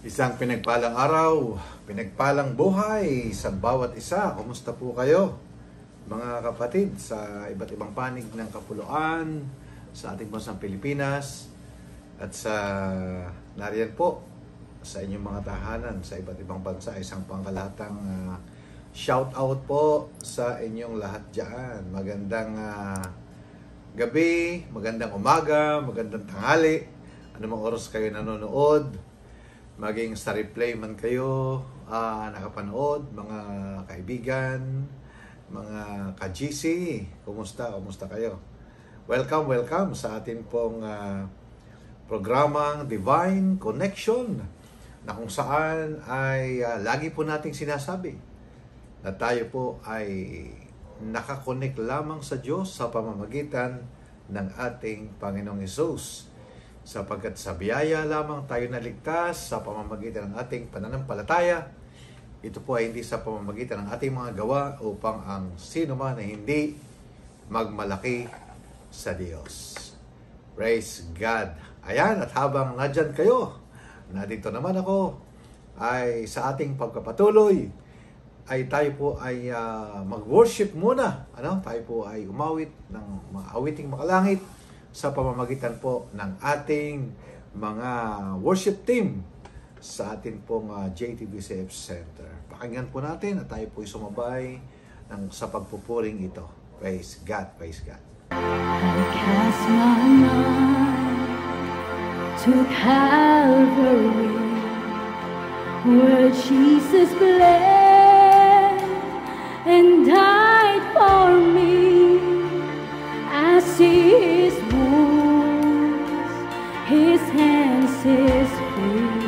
Isang pinagpalang araw, pinagpalang buhay sa bawat isa. Kumusta po kayo, mga kapatid, sa iba't ibang panig ng kapuluan, sa ating bansang Pilipinas, at sa nariyan po sa inyong mga tahanan sa iba't ibang bansa. Isang pangkalahatang shout out po sa inyong lahat dyan. Magandang gabi, magandang umaga, magandang tanghali, anumang oras kayo nanonood. Maging sa replay man kayo nakapanood, mga kaibigan, mga ka-GC, kumusta kayo? Welcome sa atin pong programang Divine Connection, na kung saan ay lagi po nating sinasabi na tayo po ay nakakonect lamang sa Diyos sa pamamagitan ng ating Panginoong Hesus. Sapagkat sa biyaya lamang tayo naligtas sa pamamagitan ng ating pananampalataya. Ito po ay hindi sa pamamagitan ng ating mga gawa upang ang sino man ay hindi magmalaki sa Diyos. Praise God. Ayan, at habang nandyan kayo, nandito naman ako, ay sa ating pagpapatuloy, ay tayo po ay mag-worship muna. Tayo po ay umawit ng mga awiting makalangit sa pamamagitan po ng ating mga worship team sa atin pong JTBCF Center. Pakinggan po natin at tayo po ay sumabay sa pagpupuring ito. Praise God, praise God. I cast my mind to Calvary, where Jesus bled and died for me. I see His wounds, His hands, His feet,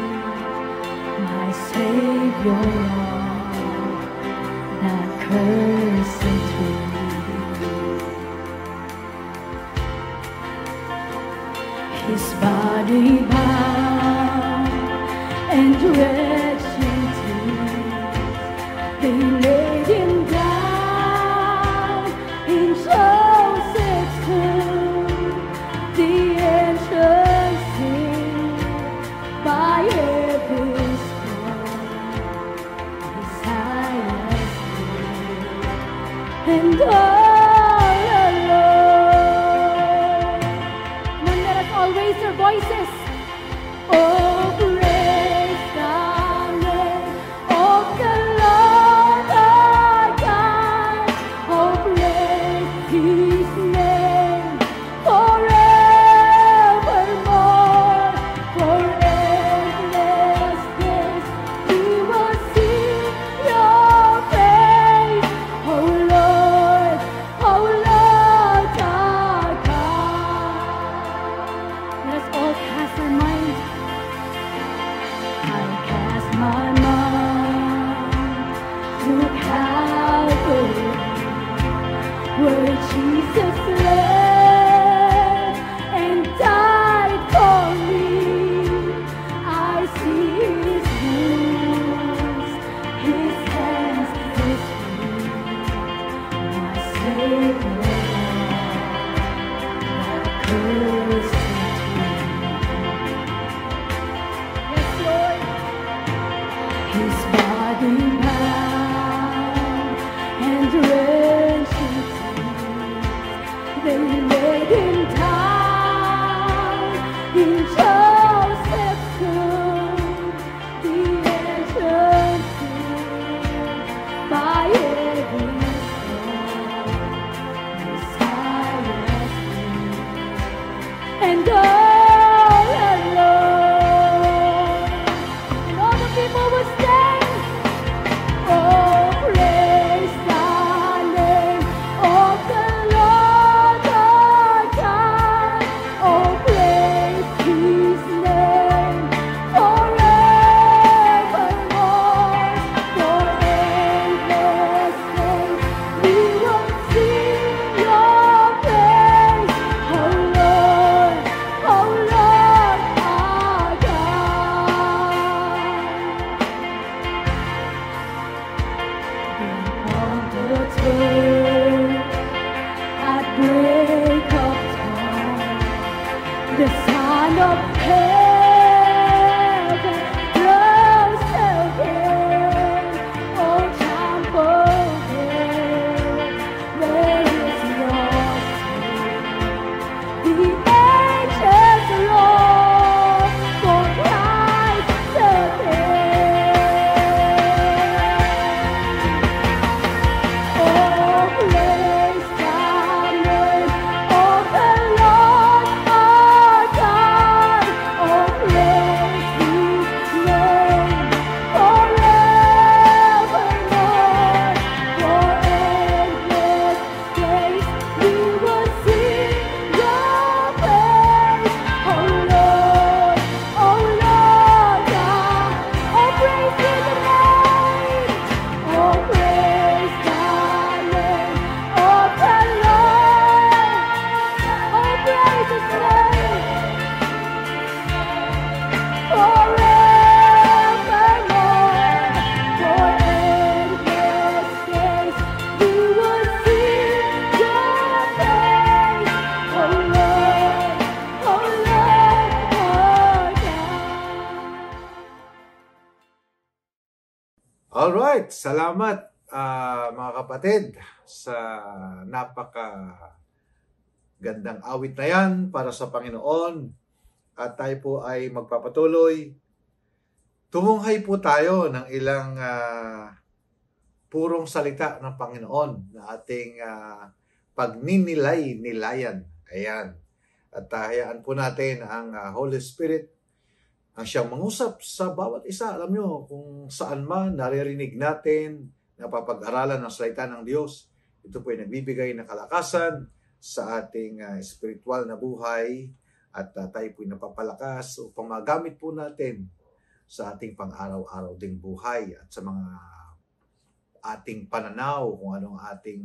my Savior on that cursed tree. His body bound and drenched in tears, they laid Him down in Joseph's tomb, the entrance sealed by heaven's throne. His eyes lit, and all alone. Now let us all raise our voices. Oh, praise God. Alright, salamat mga kapatid sa gandang awit na yan para sa Panginoon. At tayo po ay magpapatuloy. Tumunghay po tayo ng ilang purong salita ng Panginoon na ating pagninilay-nilayan. Ayan. At hayaan po natin ang Holy Spirit ang siyang mangusap sa bawat isa. Alam nyo, kung saan man naririnig natin, napapag-aralan ng salita ng Diyos, ito po ay nagbibigay ng kalakasan sa ating spiritual na buhay at tayo po ay napapalakas upang magamit po natin sa ating pang-araw-araw ding buhay at sa mga ating pananaw kung anong ating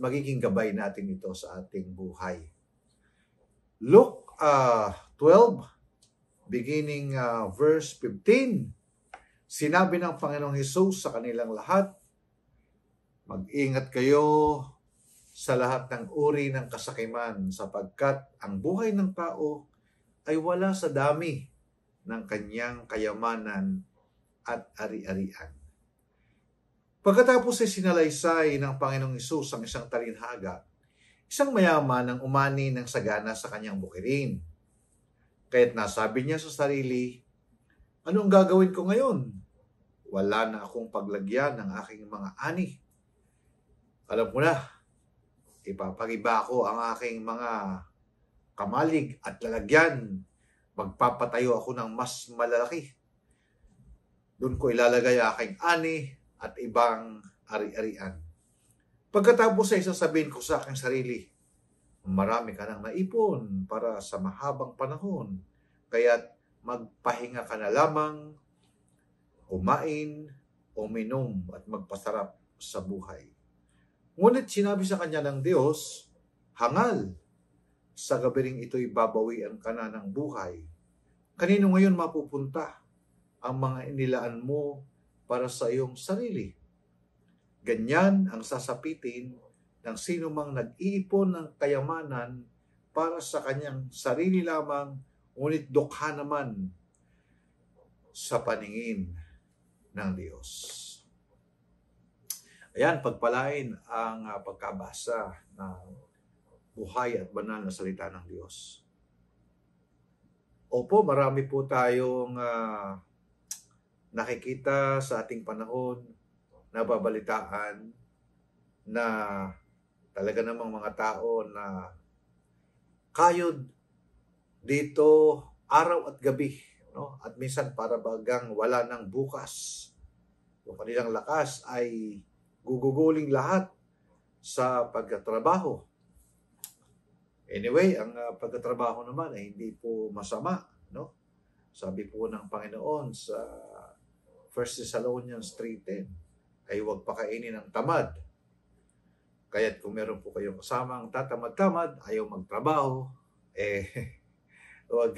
magiging gabay natin ito sa ating buhay. Luke 12, beginning verse 15, sinabi ng Panginoong Hesus sa kanilang lahat, mag-ingat kayo sa lahat ng uri ng kasakiman sapagkat ang buhay ng tao ay wala sa dami ng kanyang kayamanan at ari-arian. Pagkatapos ay sinalaysay ng Panginoong Hesus ang isang talinhaga, isang mayaman ang umani ng sagana sa kanyang bukirin. Kaya't nasabi niya sa sarili, anong gagawin ko ngayon? Wala na akong paglagyan ng aking mga ani. Alam ko na, ipapagiba ko ang aking mga kamalig at lalagyan. Magpapatayo ako ng mas malalaki. Doon ko ilalagay aking ani at ibang ari-arian. Pagkatapos ay sasabihin ko sa aking sarili, marami ka nang naipon para sa mahabang panahon, kaya't magpahinga ka na lamang, kumain, uminom at magpasarap sa buhay. Ngunit sinabi sa kanya ng Diyos, hangal, sa gabiring ito'y babawian ka na ng buhay. Kanino ngayon mapupunta ang mga inilaan mo para sa iyong sarili? Ganyan ang sasapitin ng sino mang nag-iipon ng kayamanan para sa kanyang sarili lamang, ngunit dukha naman sa paningin ng Diyos. Ayan, pagpalain ang pagkabasa ng buhay at banal na salita ng Diyos. Opo, marami po tayong nakikita sa ating panahon, nababalitaan na talaga namang mga tao na kayod dito araw at gabi, no? At minsan para bagang wala ng bukas. Yung kanilang lakas ay guguguling lahat sa pagtatrabaho. Anyway, ang pagtatrabaho naman ay hindi po masama, no? Sabi po ng Panginoon sa 1 Thessalonians 3:10, ay huwag pakainin ng tamad. Kaya't kung meron po kayong kasamang tatamad-tamad, ayaw magtrabaho, huwag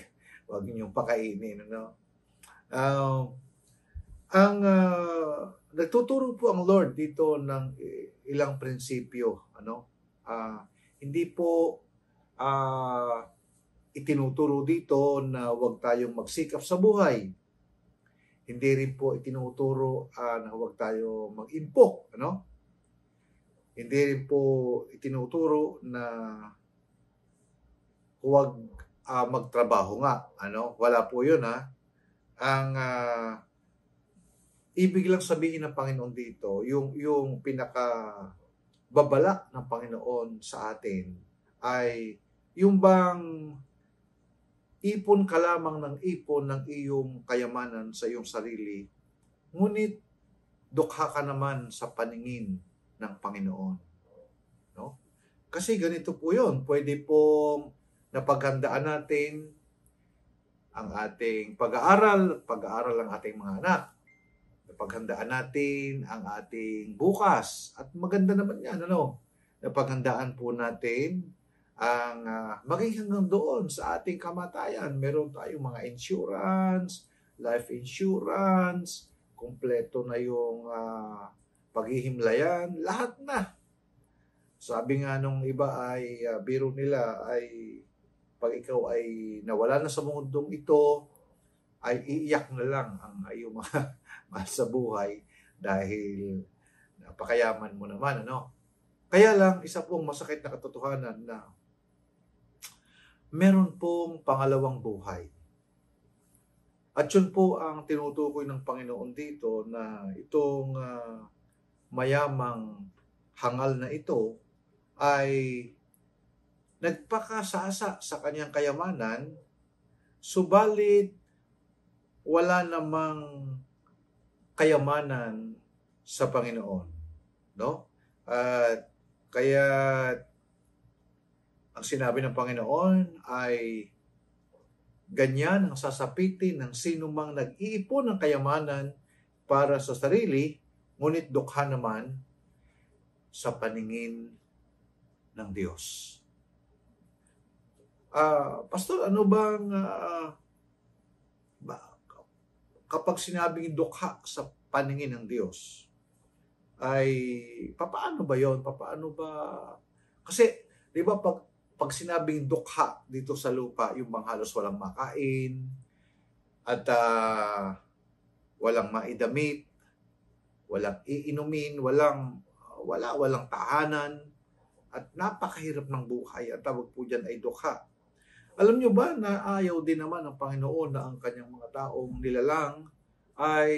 ninyong pakainin, no? Nagtuturo po ang Lord dito ng ilang prinsipyo, ano? Hindi po itinuturo dito na huwag tayong magsikap sa buhay. Hindi rin po itinuturo na huwag tayo mag-impok, ano? Hindi rin po itinuturo na huwag magtrabaho nga, ano? Wala po 'yun, ha. Ang ibig lang sabihin ng Panginoon dito, yung pinaka babala ng Panginoon sa atin ay yung bang ipon ka lamang ng ipon ng iyong kayamanan sa iyong sarili, ngunit dukha ka naman sa paningin ng Panginoon. No? Kasi ganito po yun. Pwede pong napaghandaan natin ang ating pag-aaral ng ating mga anak. Napaghandaan natin ang ating bukas. At maganda naman yan, ano? Napaghandaan po natin ang maging hanggang doon sa ating kamatayan. Meron tayong mga insurance, life insurance, kumpleto na yung paghihimlayan, lahat na. Sabi nga nung iba ay, biro nila ay, pag ikaw ay nawala na sa mundong ito, ay iiyak na lang ang iyong mga mahal sa buhay dahil napakayaman mo naman, ano? Kaya lang, isa pong masakit na katotohanan na meron pong pangalawang buhay. At yun po ang tinutukoy ng Panginoon dito na itong mayamang hangal na ito ay nagpakasasa sa kanyang kayamanan, subalit wala namang kayamanan sa Panginoon, no? At kaya ang sinabi ng Panginoon ay ganyan ang sasapitin ng sinumang nag-iipon ng kayamanan para sa sarili, ngunit dukha naman sa paningin ng Diyos. Pastor, ano bang kapag sinabing dukha sa paningin ng Diyos, ay papaano ba yon? Papaano ba? Kasi, di ba, pag sinabing dukha dito sa lupa, yung bang halos walang makain, at walang maidamit, walang iinumin, walang tahanan, at napakahirap ng buhay. Ang tawag po dyan ay dukha. Alam nyo ba na ayaw din naman ng Panginoon na ang kanyang mga taong nilalang ay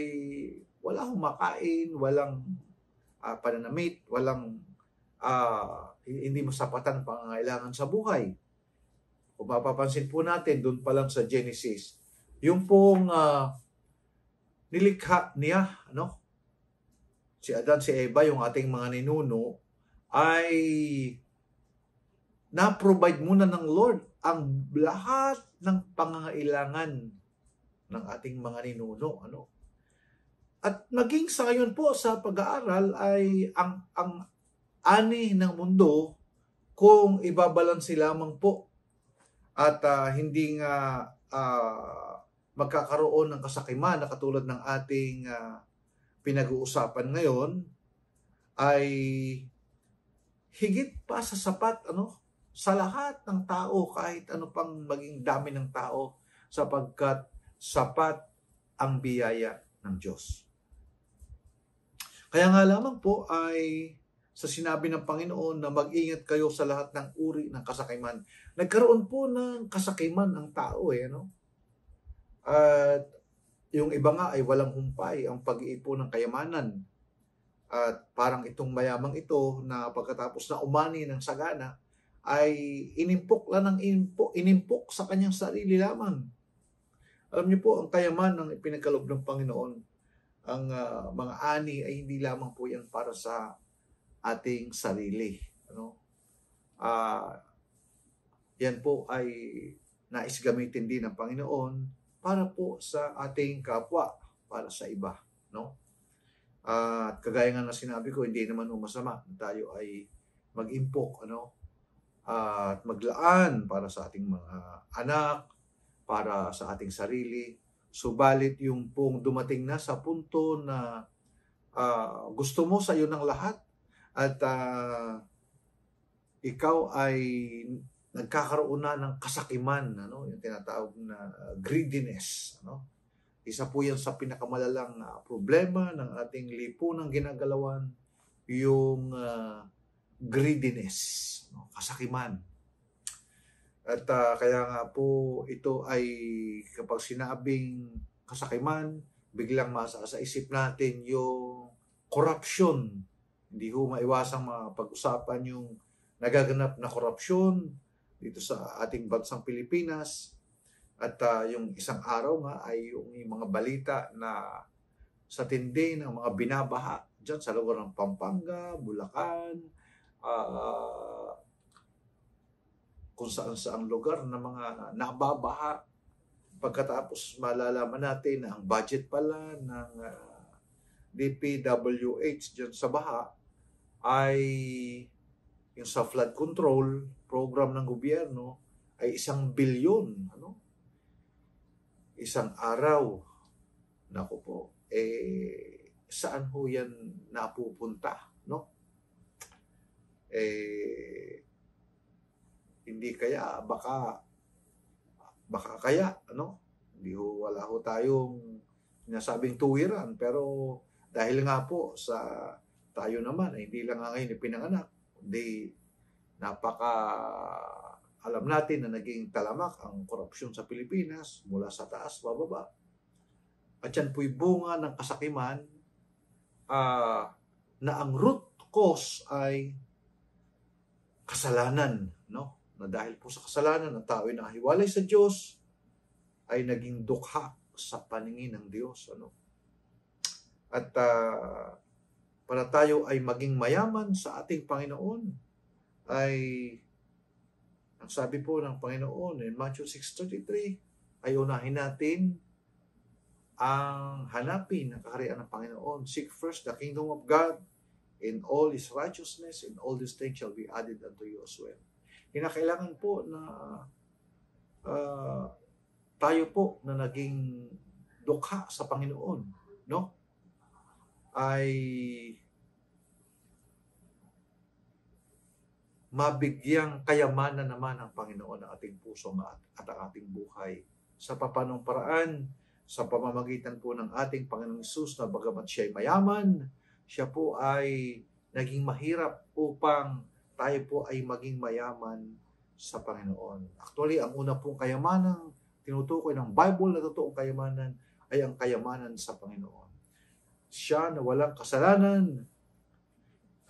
wala akong makain, walang pananamit, walang hindi masapatan pangangailangan sa buhay. Kung mapapansin po natin, doon pa lang sa Genesis, yung pong nilikha niya, ano? Si Adan, si Eva, yung ating mga ninuno, ay na-provide muna ng Lord ang lahat ng pangangailangan ng ating mga ninuno, ano? At maging sa ngayon po sa pag-aaral ay ang ani ng mundo kung ibabalanse lamang po at hindi nga magkakaroon ng kasakiman na katulad ng ating pinag-uusapan ngayon, ay higit pa sa sapat, ano, sa lahat ng tao, kahit ano pang maging dami ng tao, sapagkat sapat ang biyaya ng Diyos. Kaya nga lamang po ay sa sinabi ng Panginoon na mag-ingat kayo sa lahat ng uri ng kasakiman. Nagkaroon po ng kasakiman ang tao, ano? At yung iba nga ay walang humpay ang pag-iipon ng kayamanan. At parang itong mayamang ito na pagkatapos na umani ng sagana ay inimpok sa kanyang sarili lamang. Alam niyo po, ang kayamanan ng ipinagkaloob ng Panginoon, ang mga ani ay hindi lamang po yan para sa ating sarili, ano? Yan po ay nais gamitin din ng Panginoon para po sa ating kapwa, para sa iba, no? At kagaya nga na sinabi ko, hindi naman masama tayo ay mag-impok, ano? At maglaan para sa ating mga anak, para sa ating sarili. Subalit yung pong dumating na sa punto na gusto mo sa iyo ng lahat at ikaw ay nagkakaroon na ng kasakiman, ano, yung tinatawag na greediness, ano? Isa po yan sa pinakamalalang problema ng ating lipunang ginagalawan, yung greediness, no? Kasakiman. At kaya nga po ito ay kapag sinabing kasakiman, biglang masa sa isip natin yung corruption. Hindi ho maiwasang mapag-usapan yung nagaganap na korupsyon dito sa ating bansang Pilipinas. At yung isang araw nga ay yung mga balita na sa tindi ng mga binabaha dyan sa lugar ng Pampanga, Bulacan, kung saan-saang lugar na mga nababaha. Pagkatapos malalaman natin na ang budget pala ng DPWH dyan sa baha ay yung sa flood control program ng gobyerno ay 1 bilyon, ano? Isang araw. Naku po, saan ho yan napupunta, no? Hindi kaya baka kaya, ano, Wala ho tayong sinasabing tuwiran, pero dahil nga po sa tayo naman ay hindi lang nga ngayon ipinanganak, kundi alam natin na naging talamak ang korupsyon sa Pilipinas mula sa taas bababa. At yan po'y bunga ng kasakiman na ang root cause ay kasalanan, no? Na dahil po sa kasalanan ng tao ay nakahiwalay sa Diyos, ay naging dukha sa paningin ng Diyos, ano? At para tayo ay maging mayaman sa ating Panginoon, ay ang sabi po ng Panginoon in Matthew 6:33 ay unahin natin ang hanapin ng kaharian ng Panginoon. Seek first the kingdom of God in all His righteousness, and all these things shall be added unto you as well. Kinakailangan po na tayo po na naging dukha sa Panginoon, no? Ay mabigyang kayamanan naman ang Panginoon ng ating puso at ang ating buhay. Sa papanong paraan, sa pamamagitan po ng ating Panginoong Hesus na bagamat siya ay mayaman, siya po ay naging mahirap upang tayo po ay maging mayaman sa Panginoon. Actually, ang una pong kayamanang tinutukoy ng Bible na totoong kayamanan ay ang kayamanan sa Panginoon. Siya na walang kasalanan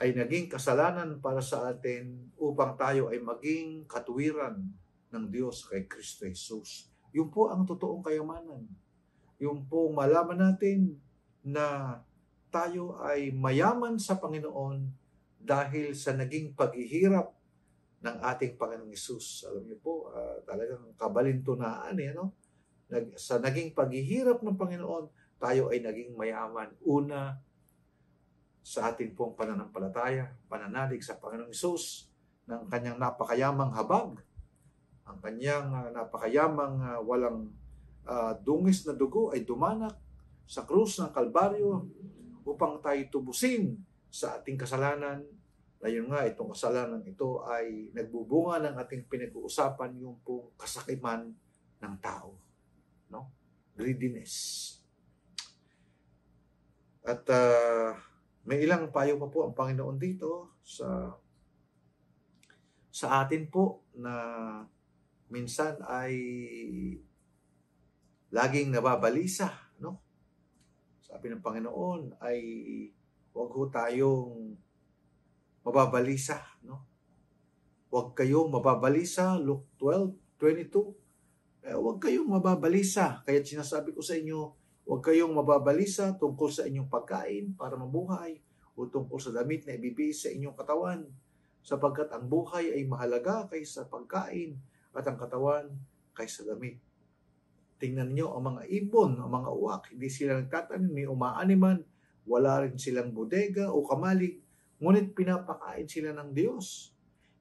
ay naging kasalanan para sa atin upang tayo ay maging katuwiran ng Diyos kay Kristo Jesus. Yun po ang totoong kayamanan. Yung po malaman natin na tayo ay mayaman sa Panginoon dahil sa naging paghihirap ng ating Panginoong Hesus. Alam niyo po, talagang kabalintunaan sa naging paghihirap ng Panginoon, tayo ay naging mayaman. Una, sa ating pong pananampalataya, pananalig sa Panginoong Hesus, ng kanyang napakayamang habag, ang kanyang napakayamang walang dungis na dugo ay dumanak sa krus ng Kalbaryo upang tayo tubusin sa ating kasalanan. Ngayon nga, itong kasalanan ito ay nagbubunga ng ating pinag-uusapan, yung pong kasakiman ng tao, no? Greediness. At may ilang payo pa po ang Panginoon dito sa atin po na minsan ay laging nababalisa, no? Sabi ng Panginoon ay huwag ho tayong mababalisa, no? Huwag kayong mababalisa, Luke 12:22. Huwag kayong mababalisa. Kaya sinasabi ko sa inyo, huwag kayong mababalisa tungkol sa inyong pagkain para mabuhay o tungkol sa damit na ibibigay sa inyong katawan, sapagkat ang buhay ay mahalaga kaysa pagkain at ang katawan kaysa damit. Tingnan niyo ang mga ibon, ang mga uwak, hindi sila nagtatanim ni umaaniman, wala rin silang bodega o kamalig, ngunit pinapakain sila ng Diyos.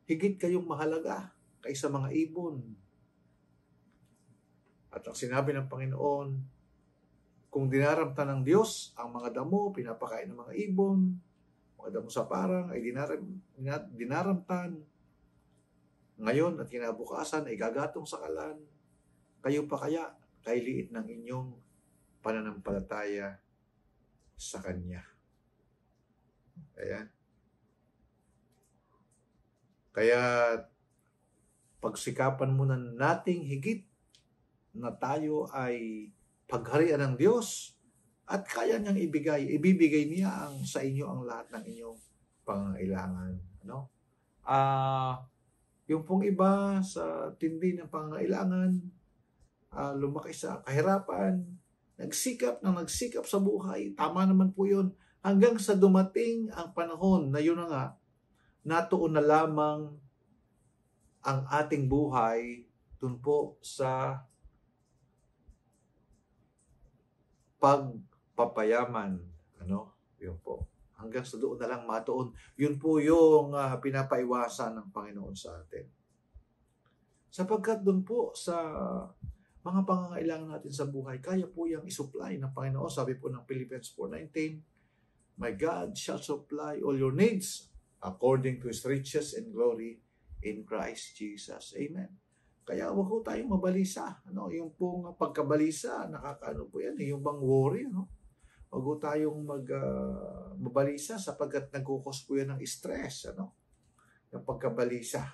Higit kayong mahalaga kaysa mga ibon. At ang sinabi ng Panginoon, kung dinaramtan ng Diyos ang mga damo, pinapakain ng mga ibon, mga damo sa parang ay dinaramtan. Ngayon at kinabukasan ay gagatong sa kalan. Kayo pa kaya kay liit ng inyong pananampalataya sa Kanya. Kaya pagsikapan muna nating higit na tayo ay pagharian ng Diyos at kaya niyang ibibigay niya sa inyo ang lahat ng inyong pangangailangan. Ano? Yung pong iba sa tindi ng pangangailangan, lumaki sa kahirapan, nagsikap sa buhay, tama naman po yun, hanggang sa dumating ang panahon na yun na nga, natuon na lamang ang ating buhay dun po sa pagpapayaman. Yun po. Hanggang sa doon na lang matuon. Yun po yung pinapaiwasan ng Panginoon sa atin. Sapagkat doon po sa mga pangangailangan natin sa buhay, kaya po yung isupply ng Panginoon. Sabi po ng Philippians 4:19, My God shall supply all your needs according to His riches and glory in Christ Jesus. Amen. Kaya wag ho tayong mabalisa. Ano, yung pong pagkabalisa, nakakaano po yan, yung bang worry, ano? Wag ho tayong mabalisa sapagkat nagkukos po yan ng stress, ano? Yung pagkabalisa.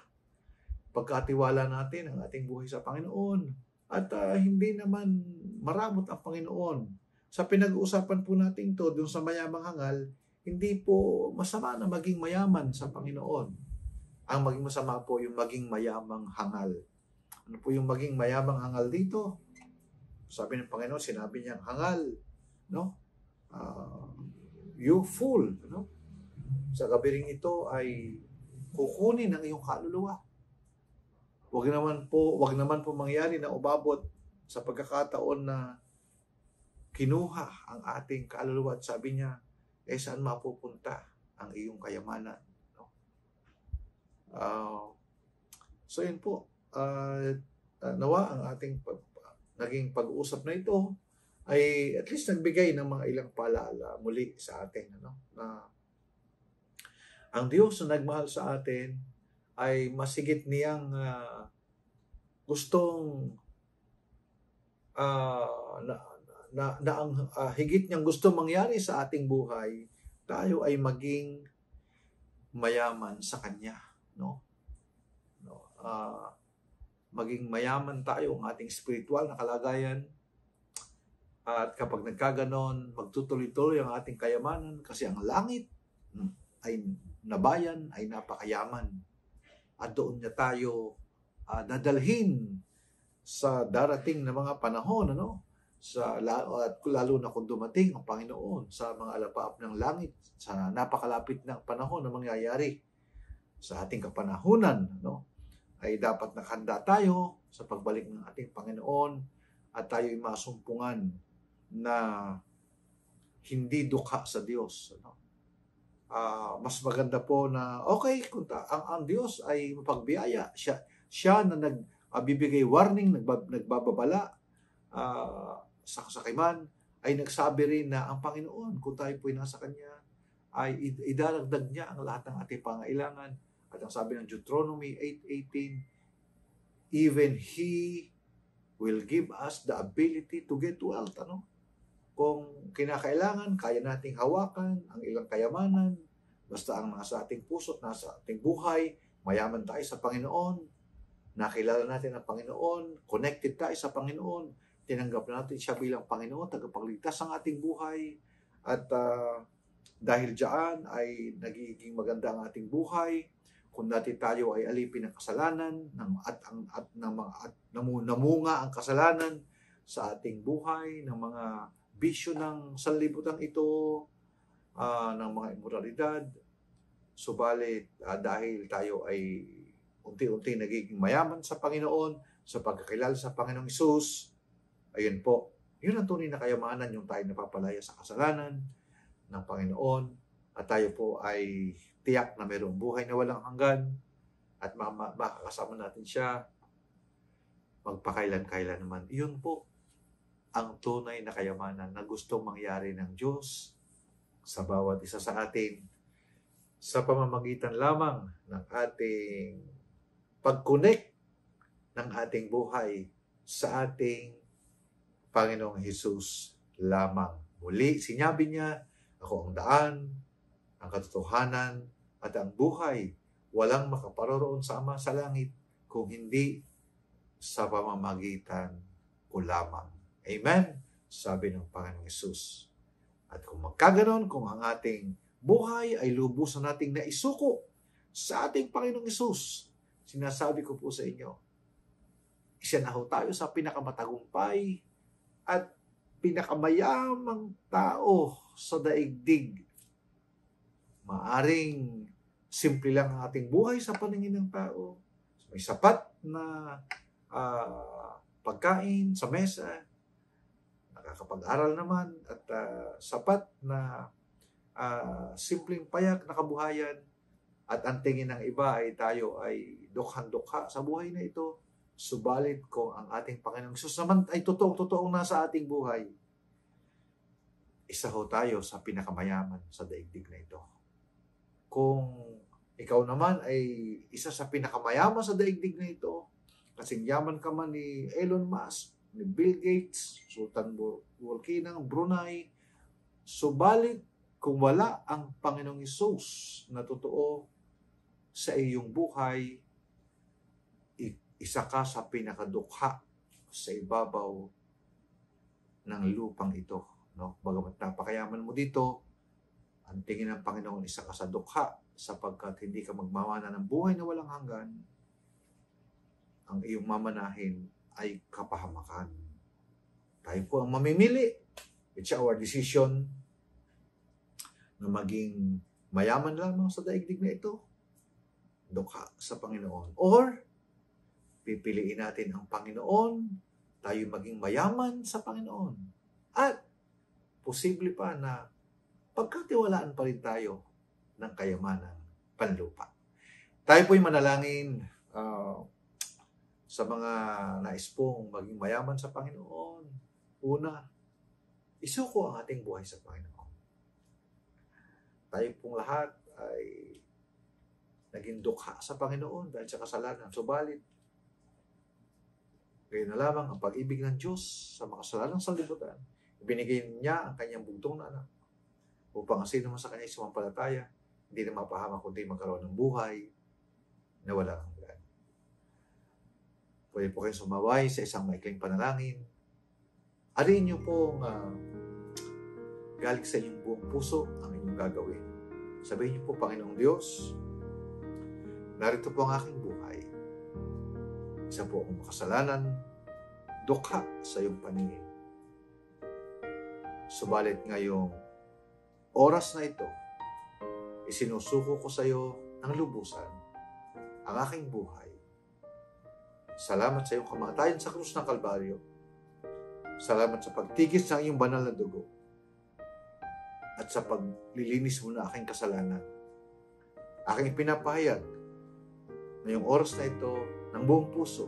Pagkatiwala natin ang ating buhay sa Panginoon. At hindi naman maramot ang Panginoon. Sa pinag-uusapan po natin to, dun sa mayamang hangal, hindi po masama na maging mayaman sa Panginoon. Ang maging masama po yung maging mayamang hangal. Ano po yung maging mayamang hangal dito? Sabi ng Panginoon, sinabi niyang hangal, no? You fool, no? Sa gabi ring ito ay kukunin ang iyong kaluluwa. Wag naman po mangyari na umabot sa pagkakataon na kinuha ang ating kaluluwa at sabi niya, saan mapupunta ang iyong kayamanan, no? So yun po. Nawa ang ating naging pag-uusap na ito ay at least nagbigay ng mga ilang paalala muli sa atin, ano, na ang Diyos na nagmahal sa atin ay masigit niyang gustong na ang higit niyang gusto mangyari sa ating buhay, tayo ay maging mayaman sa Kanya, no? Maging mayaman tayo ang ating spiritual na kalagayan. At kapag nagkaganon, magtutuloy-tuloy ang ating kayamanan kasi ang langit ay nabayan, ay napakayaman. At doon niya tayo dadalhin sa darating na mga panahon, ano? At lalo na kung dumating ang Panginoon sa mga alapaap ng langit, sa napakalapit ng panahon na mangyayari sa ating kapanahunan, no? Ay dapat nakahanda tayo sa pagbalik ng ating Panginoon at tayo ay masumpungan na hindi dukha sa Diyos, ano? Mas maganda po na okay kung ang Diyos ay mapagbiyaya, siya na nagbibigay warning, nagbababala sa kasakiman, ay nagsabi rin na ang Panginoon, kung tayo po'y nasa Kanya, ay idaragdag niya ang lahat ng ating pangailangan. At ang sabi ng Deuteronomy 8:18, even He will give us the ability to get wealth. Ano? Kung kinakailangan, kaya nating hawakan ang ilang kayamanan, basta ang nasa ating puso at nasa ating buhay, mayaman tayo sa Panginoon, nakilala natin ang Panginoon, connected tayo sa Panginoon, tinanggap natin siya bilang Panginoon, tagapagligtas ng ating buhay, at dahil diyan ay nagiging maganda ang ating buhay. Kung dati tayo ay alipin ng kasalanan at namunga ang kasalanan sa ating buhay, ng mga bisyo ng sanlibutan ito, ng mga immoralidad, subalit dahil tayo ay unti-unti nagiging mayaman sa Panginoon, sa pagkakilala sa Panginoong Hesus, ayun po, yun ang tunay na kayamanan, yung tayo napapalaya sa kasalanan ng Panginoon, at tayo po ay tiyak na mayroong buhay na walang hanggan, at makakasama natin siya magpakailan-kailan naman. Iyon po ang tunay na kayamanan na gustong mangyari ng Diyos sa bawat isa sa atin sa pamamagitan lamang ng ating pag-connect ng ating buhay sa ating Panginoong Hesus lamang. Muli, sinabi niya, ako ang daan, ang katotohanan, at ang buhay. Walang makaparoroon sa Ama sa langit kung hindi sa pamamagitan ko lamang. Amen? Sabi ng Panginoong Hesus. At kung magkaganon, kung ang ating buhay ay lubusan nating naisuko sa ating Panginoong Hesus, sinasabi ko po sa inyo, isa na ho tayo sa pinakamatagumpay at pinakamayamang tao sa daigdig. Maaring simple lang ang ating buhay sa paningin ng tao. May sapat na pagkain sa mesa, nakakapag-aral naman, at sapat na simpleng payak na kabuhayan, at ang tingin ng iba ay tayo ay dukhan-dukha sa buhay na ito. Subalit kung ang ating Panginoong Hesus naman ay totoong nasa ating buhay, isa ho tayo sa pinakamayaman sa daigdig na ito. Kung ikaw naman ay isa sa pinakamayaman sa daigdig na ito, kasing yaman ka man ni Elon Musk, ni Bill Gates, Sultan Burki ng Brunei. Subalit, kung wala ang Panginoong Hesus na totoo sa iyong buhay, isa ka sa pinakadukha sa ibabaw ng lupang ito. No? Bagamat napakayaman mo dito, ang tingin ng Panginoon, isa ka sa dukha sapagkat hindi ka magmamana ng buhay na walang hanggan. Ang iyong mamanahin ay kapahamakan. Tayo po ang mamimili. It's our decision na maging mayaman lamang sa daigdig na ito, dukha sa Panginoon. Or, pipiliin natin ang Panginoon, tayo maging mayaman sa Panginoon. At, posible pa na pagkatiwalaan pa rin tayo ng kayamanang panlupa. Tayo po'y manalangin sa mga nais pong maging mayaman sa Panginoon. Una, isuko ang ating buhay sa Panginoon. Tayo pong lahat ay naging dukha sa Panginoon dahil sa kasalanan. Subalit, ngayon na lamang ang pag-ibig ng Diyos sa makasalanang sanlibutan. Ibinigay niya ang kanyang bugtong na anak upang ang sino man sa kanya sumampalataya, hindi na mapahamak kundi magkaroon ng buhay na walang hanggan. Pwede po kayong sumaway sa isang maikling panalangin. Ariin niyo pong galing sa inyong buong puso ang inyong gagawin. Sabihin niyo po, Panginoong Diyos, narito po ang aking buhay. Isa po akong makasalanan, dukha sa iyong paningin. Subalit ngayong oras na ito, isinusuko ko sa iyo ng lubusan ang aking buhay. Salamat sa iyong kamatayan sa krus ng Kalbaryo. Salamat sa pagtigis ng iyong banal na dugo at sa paglilinis mo na aking kasalanan. Aking ipinapahayag na yung oras na ito ng buong puso,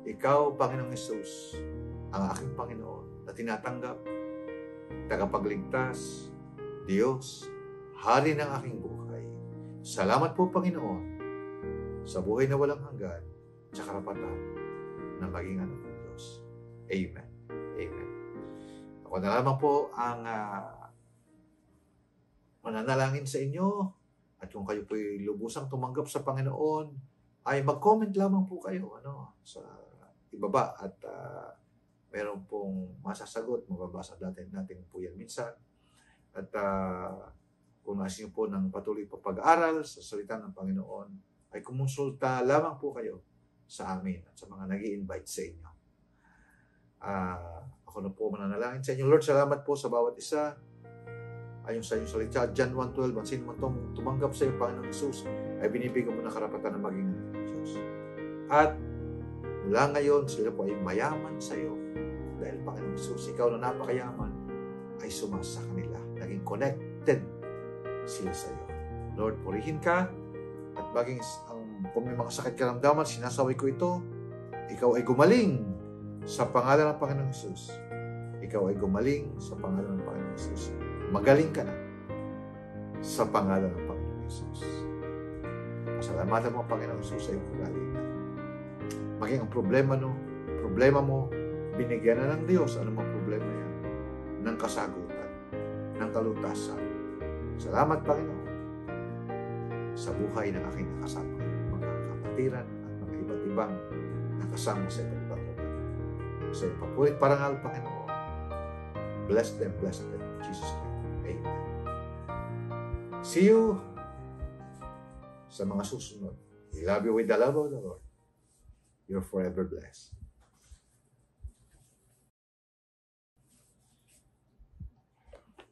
ikaw, Panginoong Hesus, ang aking Panginoon na tinatanggap, tagapagligtas, Diyos, Hari ng aking buhay. Salamat po, Panginoon, sa buhay na walang hanggan sa karapatan na maging anak ng Diyos. Amen. Amen. Ako na lamang po ang mananalangin sa inyo, at kung kayo po'y lubusang tumanggap sa Panginoon, ay mag-comment lamang po kayo sa ibaba at meron pong masasagot, mababasa natin po yan minsan. At kung nais niyo po ng patuloy pa pag-aaral sa salita ng Panginoon, ay kumonsulta lamang po kayo sa amin at sa mga nag-i-invite sa inyo. Ako na po mananalangin sa inyo. Lord, salamat po sa bawat isa. Ayon sa iyong salita, John 1:12, ang sino man tumanggap sa iyo, Panginoong Hesus, ay binibigyan mo ng karapatan na maging anak ng Diyos. At mula ngayon, sila po ay mayaman sa iyo. Dahil, Panginoong Hesus, ikaw na napakayaman, ay sumasa kanila. Naging connected sila sa iyo. Lord, purihin ka, at maging kung may mga sakit karamdaman, sinasaway ko ito, ikaw ay gumaling sa pangalan ng Panginoong Hesus. Ikaw ay gumaling sa pangalan ng Panginoong Hesus. Magaling ka na sa pangalan ng Panginoong Hesus. Pasalamatan mo, Panginoong Hesus, sa iyong kagalingan. Maging ang problema mo, binigyan na ng Diyos, anumang problema yan, ng kasagutan, ng kalutasan. Salamat, Panginoon, sa buhay ng aking nakasama, mga kapatiran at mga iba't ibang nakasama sa iba't ibang lugar. Sa iyong papulit parangal, Panginoon, bless them, Jesus Christ. Amen. See you sa mga susunod. We love you with the love of the Lord. You're forever blessed.